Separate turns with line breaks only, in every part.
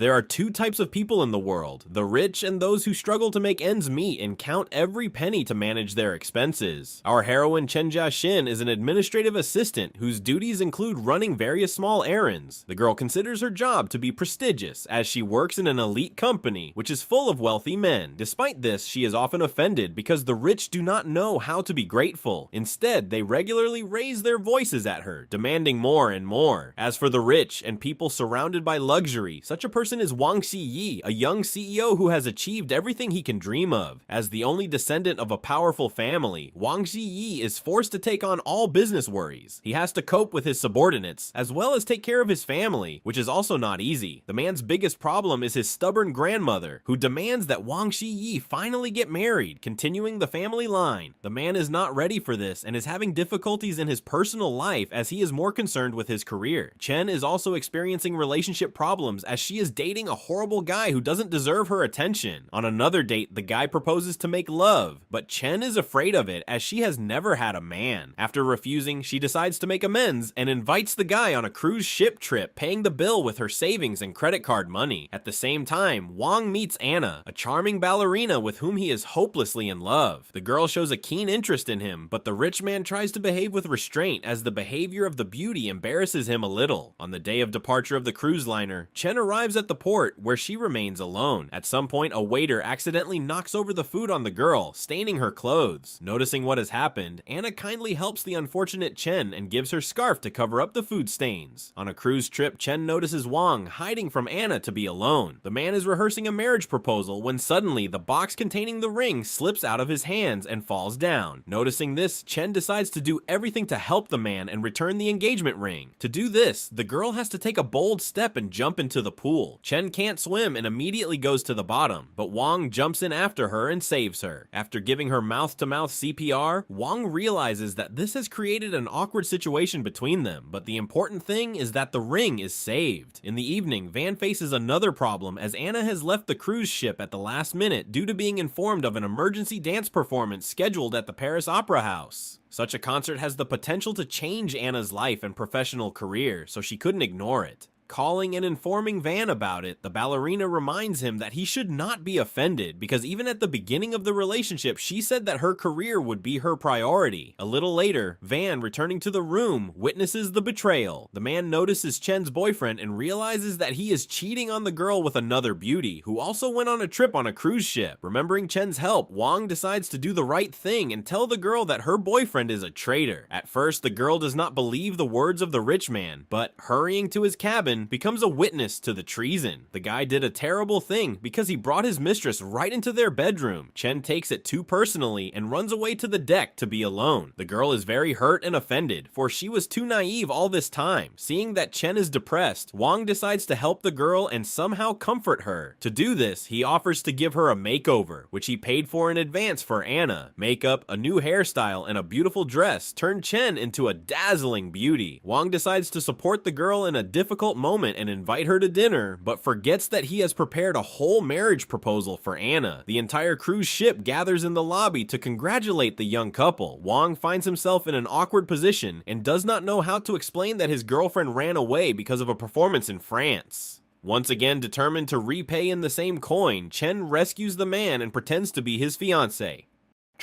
There are two types of people in the world, the rich and those who struggle to make ends meet and count every penny to manage their expenses. Our heroine Chen Jia-shin is an administrative assistant whose duties include running various small errands. The girl considers her job to be prestigious as she works in an elite company, which is full of wealthy men. Despite this, she is often offended because the rich do not know how to be grateful. Instead, they regularly raise their voices at her, demanding more and more. As for the rich and people surrounded by luxury, such a person is Wang Xiyi, a young CEO who has achieved everything he can dream of. As the only descendant of a powerful family, Wang Xiyi is forced to take on all business worries. He has to cope with his subordinates, as well as take care of his family, which is also not easy. The man's biggest problem is his stubborn grandmother, who demands that Wang Xiyi finally get married, continuing the family line. The man is not ready for this and is having difficulties in his personal life as he is more concerned with his career. Chen is also experiencing relationship problems as she is dating a horrible guy who doesn't deserve her attention. On another date, the guy proposes to make love, but Chen is afraid of it as she has never had a man. After refusing, she decides to make amends and invites the guy on a cruise ship trip, paying the bill with her savings and credit card money. At the same time, Wang meets Anna, a charming ballerina with whom he is hopelessly in love. The girl shows a keen interest in him, but the rich man tries to behave with restraint as the behavior of the beauty embarrasses him a little. On the day of departure of the cruise liner, Chen arrives at the port where she remains alone. At some point, a waiter accidentally knocks over the food on the girl, staining her clothes. Noticing what has happened, Anna kindly helps the unfortunate Chen and gives her scarf to cover up the food stains. On a cruise trip, Chen notices Wang hiding from Anna to be alone. The man is rehearsing a marriage proposal when suddenly the box containing the ring slips out of his hands and falls down. Noticing this, Chen decides to do everything to help the man and return the engagement ring. To do this, the girl has to take a bold step and jump into the pool. Chen can't swim and immediately goes to the bottom, but Wang jumps in after her and saves her. After giving her mouth-to-mouth CPR, Wang realizes that this has created an awkward situation between them, but the important thing is that the ring is saved. In the evening, Van faces another problem as Anna has left the cruise ship at the last minute due to being informed of an emergency dance performance scheduled at the Paris Opera House. Such a concert has the potential to change Anna's life and professional career, so she couldn't ignore it. Calling and informing Van about it, the ballerina reminds him that he should not be offended because even at the beginning of the relationship, she said that her career would be her priority. A little later, Van, returning to the room, witnesses the betrayal. The man notices Chen's boyfriend and realizes that he is cheating on the girl with another beauty, who also went on a trip on a cruise ship. Remembering Chen's help, Wang decides to do the right thing and tell the girl that her boyfriend is a traitor. At first, the girl does not believe the words of the rich man, but hurrying to his cabin, becomes a witness to the treason. The guy did a terrible thing because he brought his mistress right into their bedroom. Chen takes it too personally and runs away to the deck to be alone. The girl is very hurt and offended, for she was too naive all this time. Seeing that Chen is depressed, Wang decides to help the girl and somehow comfort her. To do this, he offers to give her a makeover, which he paid for in advance for Anna. Makeup, a new hairstyle, and a beautiful dress turn Chen into a dazzling beauty. Wang decides to support the girl in a difficult moment and invite her to dinner, but forgets that he has prepared a whole marriage proposal for Anna. The entire cruise ship gathers in the lobby to congratulate the young couple. Wang finds himself in an awkward position and does not know how to explain that his girlfriend ran away because of a performance in France. Once again determined to repay in the same coin, Chen rescues the man and pretends to be his fiancé.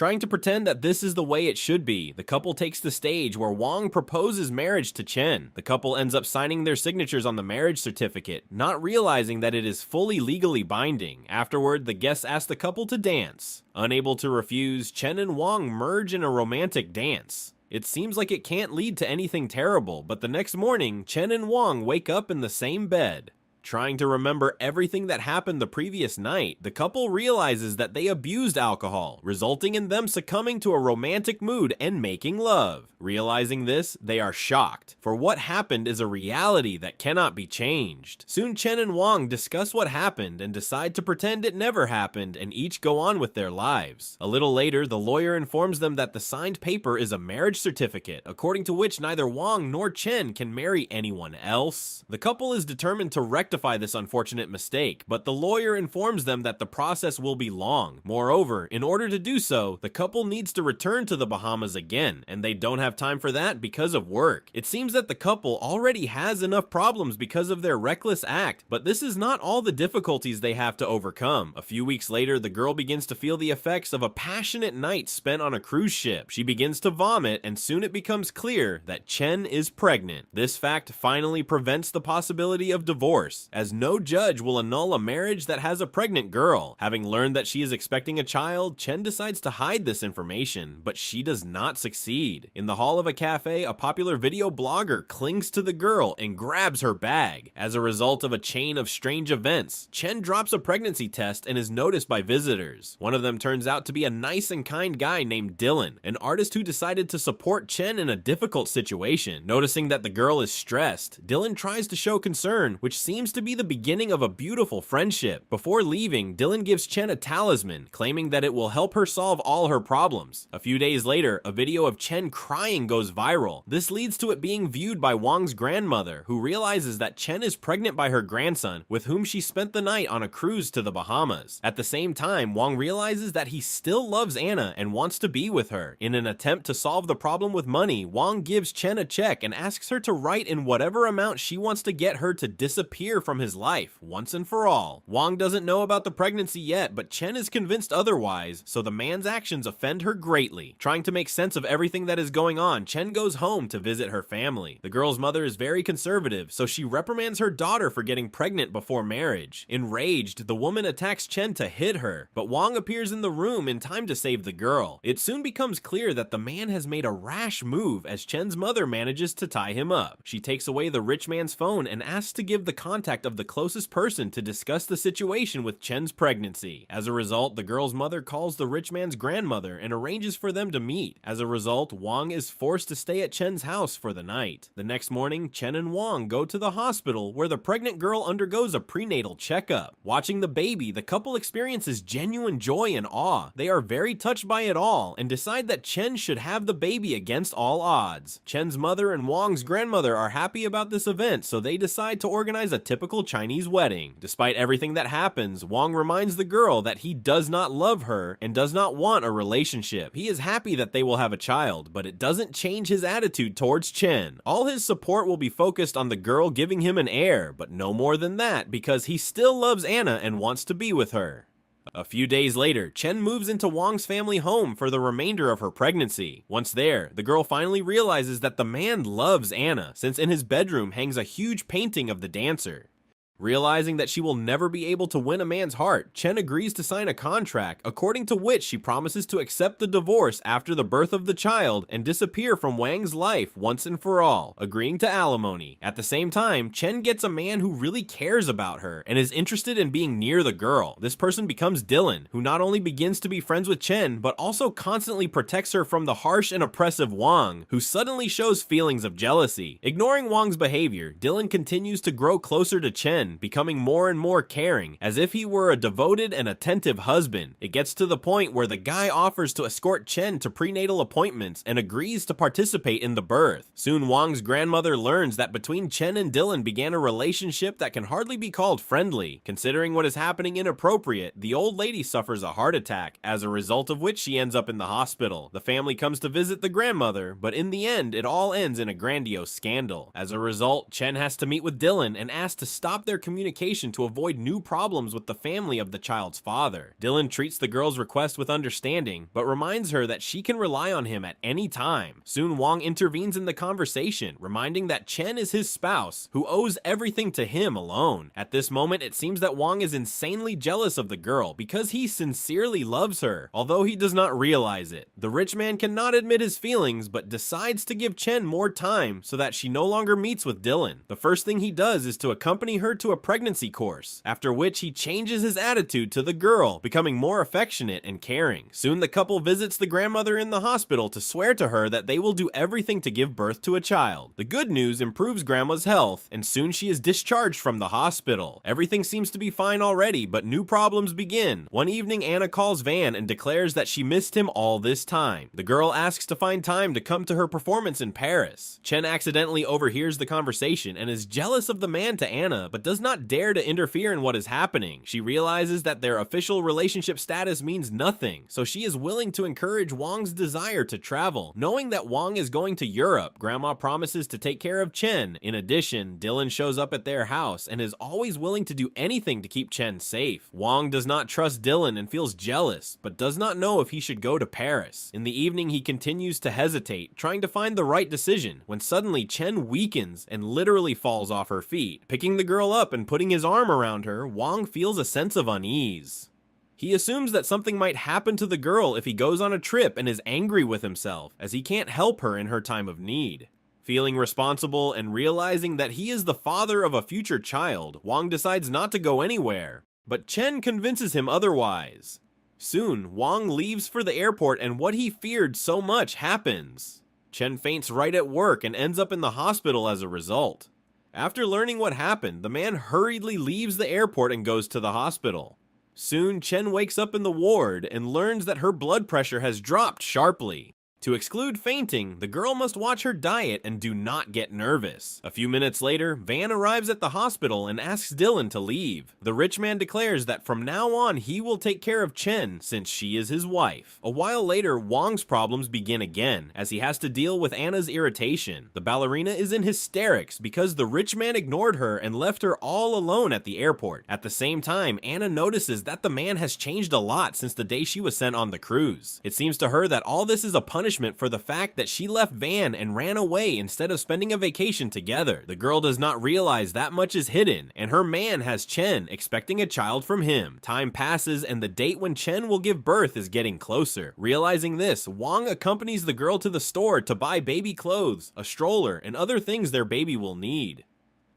Trying to pretend that this is the way it should be, the couple takes the stage where Wang proposes marriage to Chen. The couple ends up signing their signatures on the marriage certificate, not realizing that it is fully legally binding. Afterward, the guests ask the couple to dance. Unable to refuse, Chen and Wang merge in a romantic dance. It seems like it can't lead to anything terrible, but the next morning, Chen and Wang wake up in the same bed. Trying to remember everything that happened the previous night, the couple realizes that they abused alcohol, resulting in them succumbing to a romantic mood and making love. Realizing this, they are shocked, for what happened is a reality that cannot be changed. Soon Chen and Wang discuss what happened and decide to pretend it never happened and each go on with their lives. A little later, the lawyer informs them that the signed paper is a marriage certificate, according to which neither Wang nor Chen can marry anyone else. The couple is determined to rectify rectify this unfortunate mistake, but the lawyer informs them that the process will be long. Moreover, in order to do so, the couple needs to return to the Bahamas again, and they don't have time for that because of work. It seems that the couple already has enough problems because of their reckless act, but this is not all the difficulties they have to overcome. A few weeks later, the girl begins to feel the effects of a passionate night spent on a cruise ship. She begins to vomit, and soon it becomes clear that Chen is pregnant. This fact finally prevents the possibility of divorce, as no judge will annul a marriage that has a pregnant girl. Having learned that she is expecting a child, Chen decides to hide this information, but she does not succeed. In the hall of a cafe, a popular video blogger clings to the girl and grabs her bag. As a result of a chain of strange events, Chen drops a pregnancy test and is noticed by visitors. One of them turns out to be a nice and kind guy named Dylan, an artist who decided to support Chen in a difficult situation. Noticing that the girl is stressed, Dylan tries to show concern, which seems to be the beginning of a beautiful friendship. Before leaving, Dylan gives Chen a talisman, claiming that it will help her solve all her problems. A few days later, a video of Chen crying goes viral. This leads to it being viewed by Wang's grandmother, who realizes that Chen is pregnant by her grandson, with whom she spent the night on a cruise to the Bahamas. At the same time, Wang realizes that he still loves Anna and wants to be with her. In an attempt to solve the problem with money, Wang gives Chen a check and asks her to write in whatever amount she wants to get her to disappear from his life once and for all. Wang doesn't know about the pregnancy yet, but Chen is convinced otherwise, so the man's actions offend her greatly. Trying to make sense of everything that is going on, Chen goes home to visit her family. The girl's mother is very conservative, so she reprimands her daughter for getting pregnant before marriage. Enraged, the woman attacks Chen to hit her, but Wang appears in the room in time to save the girl. It soon becomes clear that the man has made a rash move as Chen's mother manages to tie him up. She takes away the rich man's phone and asks to give the contact of the closest person to discuss the situation with Chen's pregnancy. As a result, the girl's mother calls the rich man's grandmother and arranges for them to meet. As a result, Wang is forced to stay at Chen's house for the night. The next morning, Chen and Wang go to the hospital where the pregnant girl undergoes a prenatal checkup. Watching the baby, the couple experiences genuine joy and awe. They are very touched by it all and decide that Chen should have the baby against all odds. Chen's mother and Wang's grandmother are happy about this event, so they decide to organize a typical Chinese wedding. Despite everything that happens, Wang reminds the girl that he does not love her and does not want a relationship. He is happy that they will have a child, but it doesn't change his attitude towards Chen. All his support will be focused on the girl giving him an heir, but no more than that, because he still loves Anna and wants to be with her. A few days later, Chen moves into Wang's family home for the remainder of her pregnancy. Once there, the girl finally realizes that the man loves Anna, since in his bedroom hangs a huge painting of the dancer. Realizing that she will never be able to win a man's heart, Chen agrees to sign a contract, according to which she promises to accept the divorce after the birth of the child and disappear from Wang's life once and for all, agreeing to alimony. At the same time, Chen gets a man who really cares about her and is interested in being near the girl. This person becomes Dylan, who not only begins to be friends with Chen, but also constantly protects her from the harsh and oppressive Wang, who suddenly shows feelings of jealousy. Ignoring Wang's behavior, Dylan continues to grow closer to Chen, becoming more and more caring, as if he were a devoted and attentive husband. It gets to the point where the guy offers to escort Chen to prenatal appointments and agrees to participate in the birth. Soon Wang's grandmother learns that between Chen and Dylan began a relationship that can hardly be called friendly. Considering what is happening inappropriate, the old lady suffers a heart attack, as a result of which she ends up in the hospital. The family comes to visit the grandmother, but in the end, it all ends in a grandiose scandal. As a result, Chen has to meet with Dylan and asks to stop their communication to avoid new problems with the family of the child's father. Dylan treats the girl's request with understanding, but reminds her that she can rely on him at any time. Soon Wang intervenes in the conversation, reminding that Chen is his spouse, who owes everything to him alone. At this moment, it seems that Wang is insanely jealous of the girl because he sincerely loves her, although he does not realize it. The rich man cannot admit his feelings, but decides to give Chen more time so that she no longer meets with Dylan. The first thing he does is to accompany her to a pregnancy course, after which he changes his attitude to the girl, becoming more affectionate and caring. Soon the couple visits the grandmother in the hospital to swear to her that they will do everything to give birth to a child. The good news improves grandma's health, and soon she is discharged from the hospital. Everything seems to be fine already, but new problems begin. One evening, Anna calls Van and declares that she missed him all this time. The girl asks to find time to come to her performance in Paris. Chen accidentally overhears the conversation and is jealous of the man to Anna, but does not dare to interfere in what is happening. She realizes that their official relationship status means nothing, so she is willing to encourage Wong's desire to travel. Knowing that Wong is going to Europe, Grandma promises to take care of Chen. In addition, Dylan shows up at their house and is always willing to do anything to keep Chen safe. Wong does not trust Dylan and feels jealous, but does not know if he should go to Paris. In the evening, he continues to hesitate, trying to find the right decision, when suddenly Chen weakens and literally falls off her feet. Picking the girl up and putting his arm around her, Wong feels a sense of unease. He assumes that something might happen to the girl if he goes on a trip and is angry with himself, as he can't help her in her time of need. Feeling responsible and realizing that he is the father of a future child, Wong decides not to go anywhere, but Chen convinces him otherwise. Soon, Wong leaves for the airport and what he feared so much happens. Chen faints right at work and ends up in the hospital as a result. After learning what happened, the man hurriedly leaves the airport and goes to the hospital. Soon, Chen wakes up in the ward and learns that her blood pressure has dropped sharply. To exclude fainting, the girl must watch her diet and do not get nervous. A few minutes later, Van arrives at the hospital and asks Dylan to leave. The rich man declares that from now on he will take care of Chen since she is his wife. A while later, Wong's problems begin again, as he has to deal with Anna's irritation. The ballerina is in hysterics because the rich man ignored her and left her all alone at the airport. At the same time, Anna notices that the man has changed a lot since the day she was sent on the cruise. It seems to her that all this is a punishment for the fact that she left Van and ran away instead of spending a vacation together. The girl does not realize that much is hidden, and her man has Chen, expecting a child from him. Time passes, and the date when Chen will give birth is getting closer. Realizing this, Wong accompanies the girl to the store to buy baby clothes, a stroller, and other things their baby will need.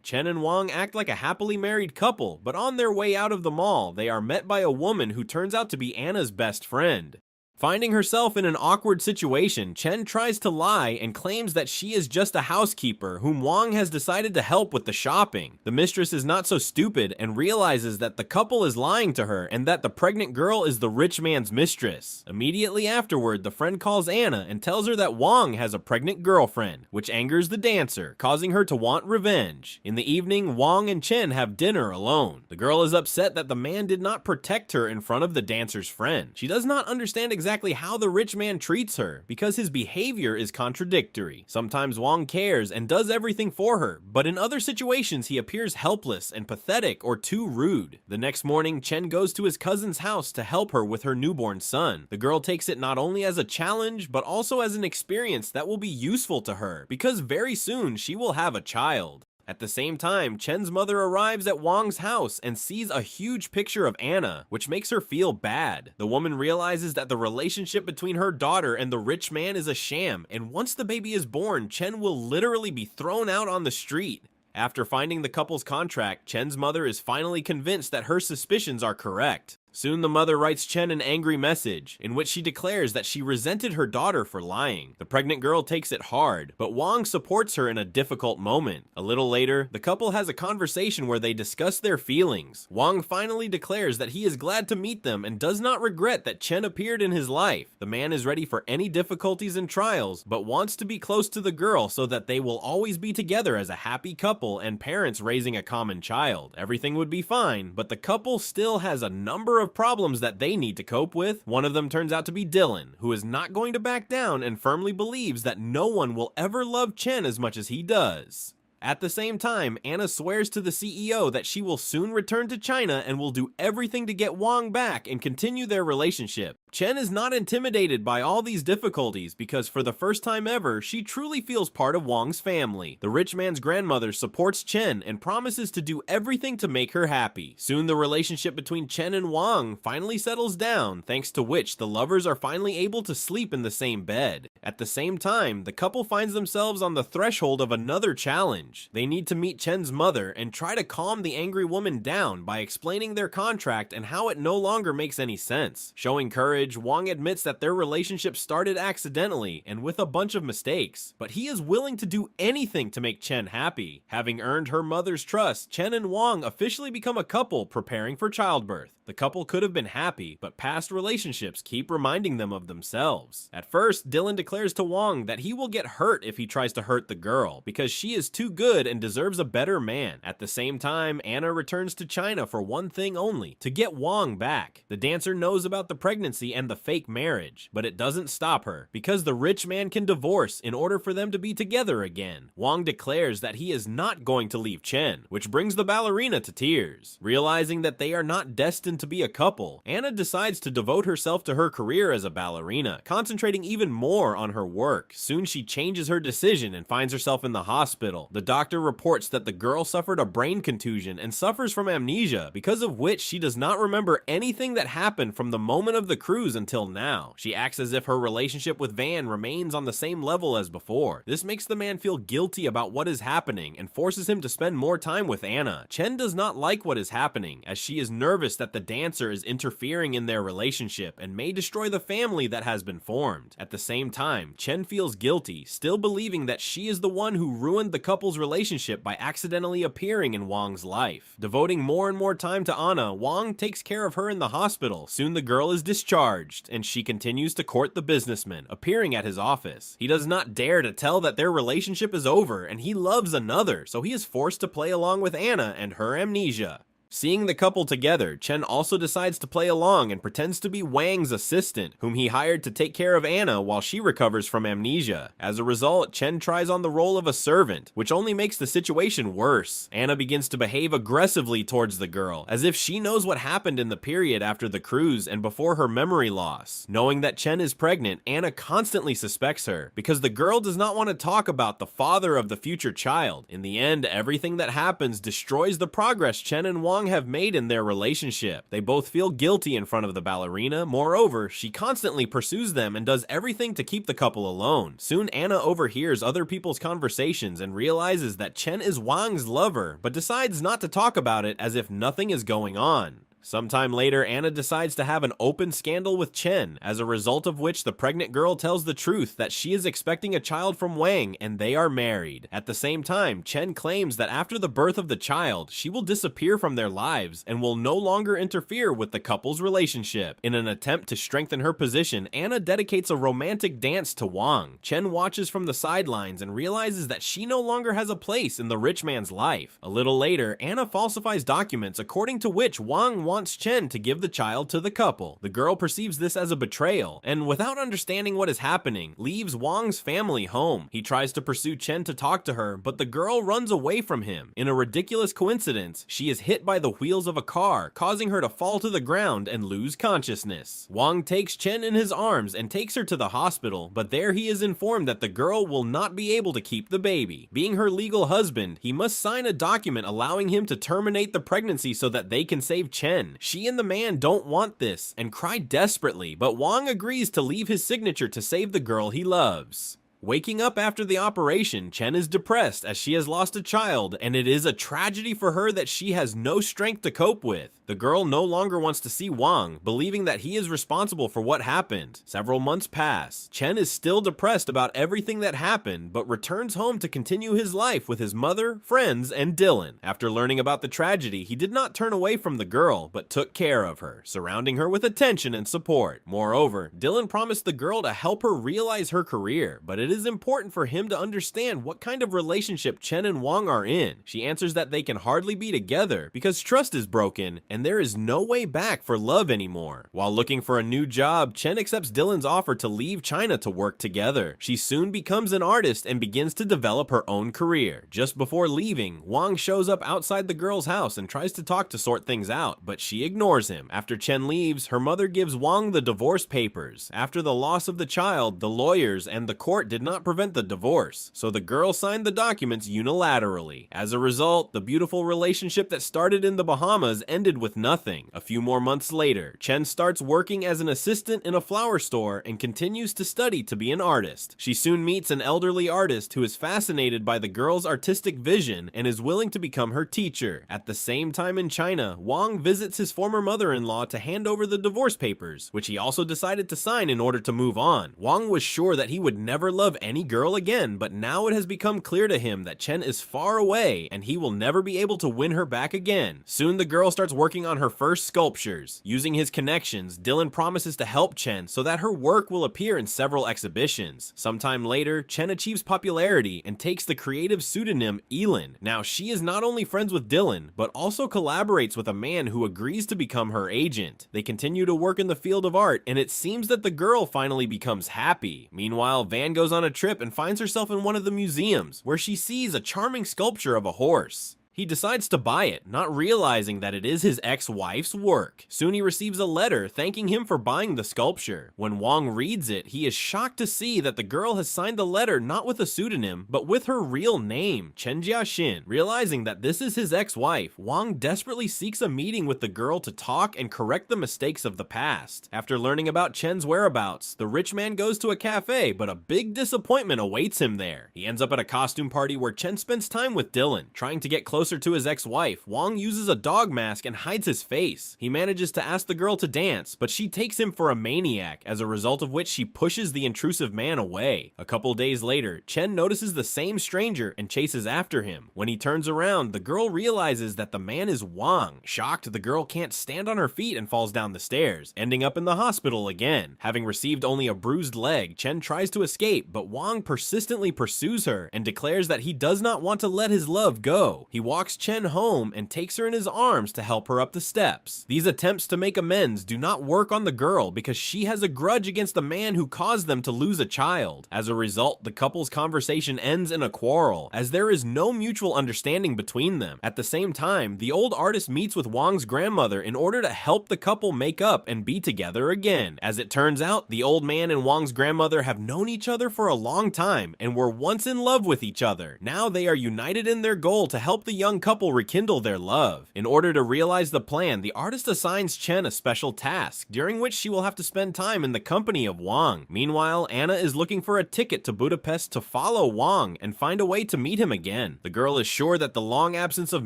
Chen and Wong act like a happily married couple, but on their way out of the mall, they are met by a woman who turns out to be Anna's best friend. Finding herself in an awkward situation, Chen tries to lie and claims that she is just a housekeeper whom Wong has decided to help with the shopping. The mistress is not so stupid and realizes that the couple is lying to her and that the pregnant girl is the rich man's mistress. Immediately afterward, the friend calls Anna and tells her that Wong has a pregnant girlfriend, which angers the dancer, causing her to want revenge. In the evening, Wong and Chen have dinner alone. The girl is upset that the man did not protect her in front of the dancer's friend. She does not understand exactly how the rich man treats her, because his behavior is contradictory. Sometimes Wong cares and does everything for her, but in other situations he appears helpless and pathetic or too rude. The next morning, Chen goes to his cousin's house to help her with her newborn son. The girl takes it not only as a challenge, but also as an experience that will be useful to her, because very soon she will have a child. At the same time, Chen's mother arrives at Wong's house and sees a huge picture of Anna, which makes her feel bad. The woman realizes that the relationship between her daughter and the rich man is a sham, and once the baby is born, Chen will literally be thrown out on the street. After finding the couple's contract, Chen's mother is finally convinced that her suspicions are correct. Soon the mother writes Chen an angry message, in which she declares that she resented her daughter for lying. The pregnant girl takes it hard, but Wong supports her in a difficult moment. A little later, the couple has a conversation where they discuss their feelings. Wong finally declares that he is glad to meet them and does not regret that Chen appeared in his life. The man is ready for any difficulties and trials, but wants to be close to the girl so that they will always be together as a happy couple and parents raising a common child. Everything would be fine, but the couple still has a number of problems that they need to cope with. One of them turns out to be Dylan, who is not going to back down and firmly believes that no one will ever love Chen as much as he does. At the same time, Anna swears to the CEO that she will soon return to China and will do everything to get Wong back and continue their relationship. Chen is not intimidated by all these difficulties because for the first time ever, she truly feels part of Wong's family. The rich man's grandmother supports Chen and promises to do everything to make her happy. Soon the relationship between Chen and Wong finally settles down, thanks to which the lovers are finally able to sleep in the same bed. At the same time, the couple finds themselves on the threshold of another challenge. They need to meet Chen's mother and try to calm the angry woman down by explaining their contract and how it no longer makes any sense. Showing courage marriage, Wang admits that their relationship started accidentally and with a bunch of mistakes, but he is willing to do anything to make Chen happy. Having earned her mother's trust, Chen and Wang officially become a couple preparing for childbirth. The couple could have been happy, but past relationships keep reminding them of themselves. At first, Dylan declares to Wang that he will get hurt if he tries to hurt the girl, because she is too good and deserves a better man. At the same time, Anna returns to China for one thing only, to get Wang back. The dancer knows about the pregnancy and the fake marriage, but it doesn't stop her, because the rich man can divorce in order for them to be together again. Wang declares that he is not going to leave Chen, which brings the ballerina to tears. Realizing that they are not destined to be a couple, Anna decides to devote herself to her career as a ballerina, concentrating even more on her work. Soon she changes her decision and finds herself in the hospital. The doctor reports that the girl suffered a brain contusion and suffers from amnesia, because of which she does not remember anything that happened from the moment of the cruise until now. She acts as if her relationship with Van remains on the same level as before. This makes the man feel guilty about what is happening and forces him to spend more time with Anna. Chen does not like what is happening, as she is nervous that the dancer is interfering in their relationship and may destroy the family that has been formed. At the same time, Chen feels guilty, still believing that she is the one who ruined the couple's relationship by accidentally appearing in Wang's life. Devoting more and more time to Anna, Wang takes care of her in the hospital. Soon the girl is discharged, and she continues to court the businessman, appearing at his office. He does not dare to tell that their relationship is over and he loves another, so he is forced to play along with Anna and her amnesia. Seeing the couple together, Chen also decides to play along and pretends to be Wang's assistant, whom he hired to take care of Anna while she recovers from amnesia. As a result, Chen tries on the role of a servant, which only makes the situation worse. Anna begins to behave aggressively towards the girl, as if she knows what happened in the period after the cruise and before her memory loss. Knowing that Chen is pregnant, Anna constantly suspects her, because the girl does not want to talk about the father of the future child. In the end, everything that happens destroys the progress Chen and Wang have made in their relationship. They both feel guilty in front of the ballerina. Moreover, she constantly pursues them and does everything to keep the couple alone. Soon Anna overhears other people's conversations and realizes that Chen is Wang's lover, but decides not to talk about it as if nothing is going on. Sometime later, Anna decides to have an open scandal with Chen, as a result of which the pregnant girl tells the truth that she is expecting a child from Wang and they are married. At the same time, Chen claims that after the birth of the child, she will disappear from their lives and will no longer interfere with the couple's relationship. In an attempt to strengthen her position, Anna dedicates a romantic dance to Wang. Chen watches from the sidelines and realizes that she no longer has a place in the rich man's life. A little later, Anna falsifies documents according to which Wang wants Chen to give the child to the couple. The girl perceives this as a betrayal, and without understanding what is happening, leaves Wang's family home. He tries to pursue Chen to talk to her, but the girl runs away from him. In a ridiculous coincidence, she is hit by the wheels of a car, causing her to fall to the ground and lose consciousness. Wang takes Chen in his arms and takes her to the hospital, but there he is informed that the girl will not be able to keep the baby. Being her legal husband, he must sign a document allowing him to terminate the pregnancy so that they can save Chen. She and the man don't want this and cry desperately, but Wang agrees to leave his signature to save the girl he loves. Waking up after the operation, Chen is depressed as she has lost a child, and it is a tragedy for her that she has no strength to cope with. The girl no longer wants to see Wang, believing that he is responsible for what happened. Several months pass. Chen is still depressed about everything that happened, but returns home to continue his life with his mother, friends, and Dylan. After learning about the tragedy, he did not turn away from the girl, but took care of her, surrounding her with attention and support. Moreover, Dylan promised the girl to help her realize her career, but it is important for him to understand what kind of relationship Chen and Wang are in. She answers that they can hardly be together because trust is broken and there is no way back for love anymore. While looking for a new job, Chen accepts Dylan's offer to leave China to work together. She soon becomes an artist and begins to develop her own career. Just before leaving, Wang shows up outside the girl's house and tries to talk to sort things out, but she ignores him. After Chen leaves, her mother gives Wang the divorce papers. After the loss of the child, the lawyers and the court did could not prevent the divorce, so the girl signed the documents unilaterally. As a result, the beautiful relationship that started in the Bahamas ended with nothing. A few more months later, Chen starts working as an assistant in a flower store and continues to study to be an artist. She soon meets an elderly artist who is fascinated by the girl's artistic vision and is willing to become her teacher. At the same time in China, Wang visits his former mother-in-law to hand over the divorce papers, which he also decided to sign in order to move on. Wang was sure that he would never love any girl again, but now it has become clear to him that Chen is far away and he will never be able to win her back again. Soon the girl starts working on her first sculptures. Using his connections, Dylan promises to help Chen so that her work will appear in several exhibitions. Sometime later, Chen achieves popularity and takes the creative pseudonym Elin. Now she is not only friends with Dylan, but also collaborates with a man who agrees to become her agent. They continue to work in the field of art, and it seems that the girl finally becomes happy. Meanwhile, Van goes on a trip and finds herself in one of the museums, where she sees a charming sculpture of a horse. He decides to buy it, not realizing that it is his ex-wife's work. Soon he receives a letter thanking him for buying the sculpture. When Wang reads it, he is shocked to see that the girl has signed the letter not with a pseudonym, but with her real name, Chen Jiaxin. Realizing that this is his ex-wife, Wang desperately seeks a meeting with the girl to talk and correct the mistakes of the past. After learning about Chen's whereabouts, the rich man goes to a cafe, but a big disappointment awaits him there. He ends up at a costume party where Chen spends time with Dylan. Trying to get closer to his ex-wife, Wang uses a dog mask and hides his face. He manages to ask the girl to dance, but she takes him for a maniac, as a result of which she pushes the intrusive man away. A couple days later, Chen notices the same stranger and chases after him. When he turns around, the girl realizes that the man is Wang. Shocked, the girl can't stand on her feet and falls down the stairs, ending up in the hospital again. Having received only a bruised leg, Chen tries to escape, but Wang persistently pursues her and declares that he does not want to let his love go. He walks Chen home and takes her in his arms to help her up the steps. These attempts to make amends do not work on the girl because she has a grudge against the man who caused them to lose a child. As a result, the couple's conversation ends in a quarrel, as there is no mutual understanding between them. At the same time, the old artist meets with Wang's grandmother in order to help the couple make up and be together again. As it turns out, the old man and Wang's grandmother have known each other for a long time and were once in love with each other. Now they are united in their goal to help the young couple rekindle their love. In order to realize the plan, the artist assigns Chen a special task, during which she will have to spend time in the company of Wang. Meanwhile, Anna is looking for a ticket to Budapest to follow Wang and find a way to meet him again. The girl is sure that the long absence of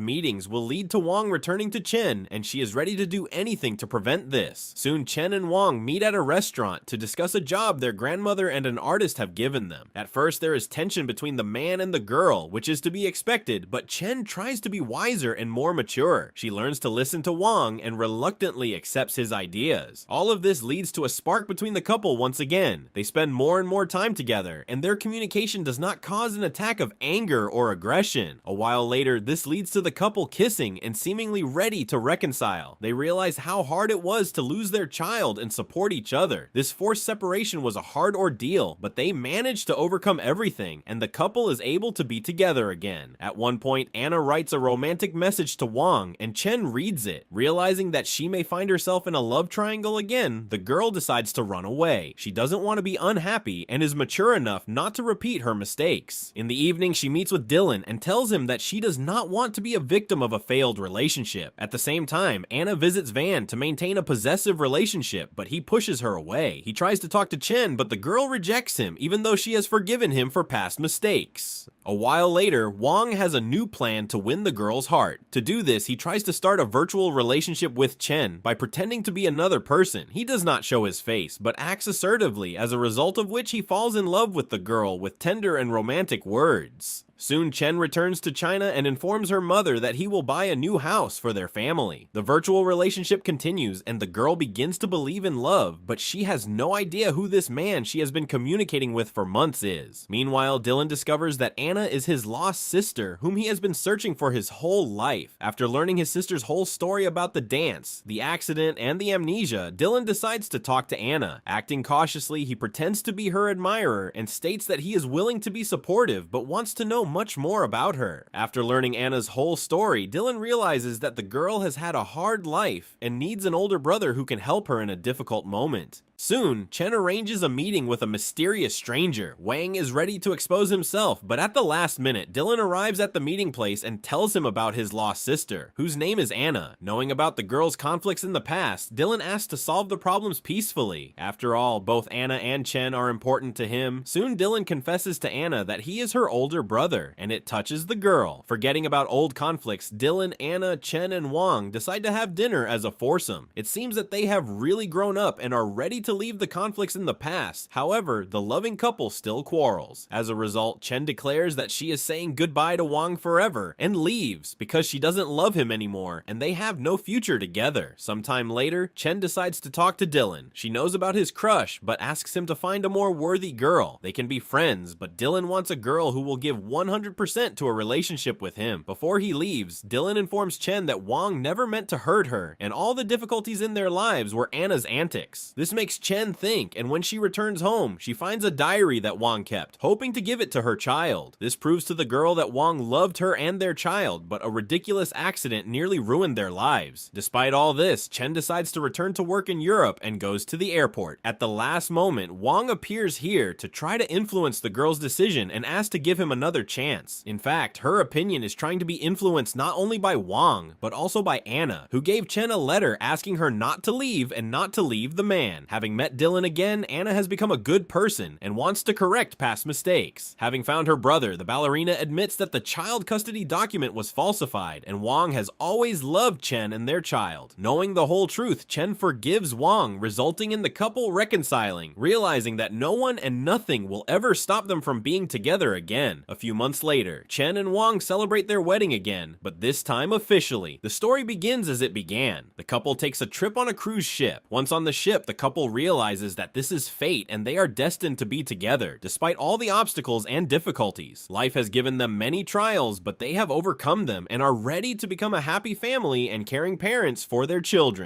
meetings will lead to Wang returning to Chen, and she is ready to do anything to prevent this. Soon, Chen and Wang meet at a restaurant to discuss a job their grandmother and an artist have given them. At first, there is tension between the man and the girl, which is to be expected, but Chen tries to be wiser and more mature. She learns to listen to Wang and reluctantly accepts his ideas. All of this leads to a spark between the couple once again. They spend more and more time together, and their communication does not cause an attack of anger or aggression. A while later, this leads to the couple kissing and seemingly ready to reconcile. They realize how hard it was to lose their child and support each other. This forced separation was a hard ordeal, but they managed to overcome everything, and the couple is able to be together again. At one point, Anna writes a romantic message to Wang, and Chen reads it. Realizing that she may find herself in a love triangle again, the girl decides to run away. She doesn't want to be unhappy and is mature enough not to repeat her mistakes. In the evening, she meets with Dylan and tells him that she does not want to be a victim of a failed relationship. At the same time, Anna visits Van to maintain a possessive relationship, but he pushes her away. He tries to talk to Chen, but the girl rejects him, even though she has forgiven him for past mistakes. A while later, Wang has a new plan to win the girl's heart. To do this, he tries to start a virtual relationship with Chen by pretending to be another person. He does not show his face, but acts assertively, as a result of which he falls in love with the girl with tender and romantic words. Soon, Chen returns to China and informs her mother that he will buy a new house for their family. The virtual relationship continues, and the girl begins to believe in love, but she has no idea who this man she has been communicating with for months is. Meanwhile, Dylan discovers that Anna is his lost sister, whom he has been searching for his whole life. After learning his sister's whole story about the dance, the accident, and the amnesia, Dylan decides to talk to Anna. Acting cautiously, he pretends to be her admirer and states that he is willing to be supportive, but wants to know much more about her. After learning Anna's whole story, Dylan realizes that the girl has had a hard life and needs an older brother who can help her in a difficult moment. Soon, Chen arranges a meeting with a mysterious stranger. Wang is ready to expose himself, but at the last minute, Dylan arrives at the meeting place and tells him about his lost sister, whose name is Anna. Knowing about the girl's conflicts in the past, Dylan asks to solve the problems peacefully. After all, both Anna and Chen are important to him. Soon, Dylan confesses to Anna that he is her older brother, and it touches the girl. Forgetting about old conflicts, Dylan, Anna, Chen, and Wang decide to have dinner as a foursome. It seems that they have really grown up and are ready to leave the conflicts in the past. However, the loving couple still quarrels. As a result, Chen declares that she is saying goodbye to Wang forever and leaves because she doesn't love him anymore and they have no future together. Sometime later, Chen decides to talk to Dylan. She knows about his crush but asks him to find a more worthy girl. They can be friends, but Dylan wants a girl who will give 100% to a relationship with him. Before he leaves, Dylan informs Chen that Wang never meant to hurt her and all the difficulties in their lives were Anna's antics. This makes Chen think, and when she returns home, she finds a diary that Wang kept, hoping to give it to her child. This proves to the girl that Wang loved her and their child, but a ridiculous accident nearly ruined their lives. Despite all this, Chen decides to return to work in Europe and goes to the airport. At the last moment, Wang appears here to try to influence the girl's decision and asks to give him another chance. In fact, her opinion is trying to be influenced not only by Wang, but also by Anna, who gave Chen a letter asking her not to leave and not to leave the man. Having met Dylan again, Anna has become a good person and wants to correct past mistakes. Having found her brother, the ballerina admits that the child custody document was falsified, and Wang has always loved Chen and their child. Knowing the whole truth, Chen forgives Wang, resulting in the couple reconciling, realizing that no one and nothing will ever stop them from being together again. A few months later, Chen and Wang celebrate their wedding again, but this time officially. The story begins as it began. The couple takes a trip on a cruise ship. Once on the ship, the couple realizes that this is fate and they are destined to be together, despite all the obstacles and difficulties. Life has given them many trials, but they have overcome them and are ready to become a happy family and caring parents for their children.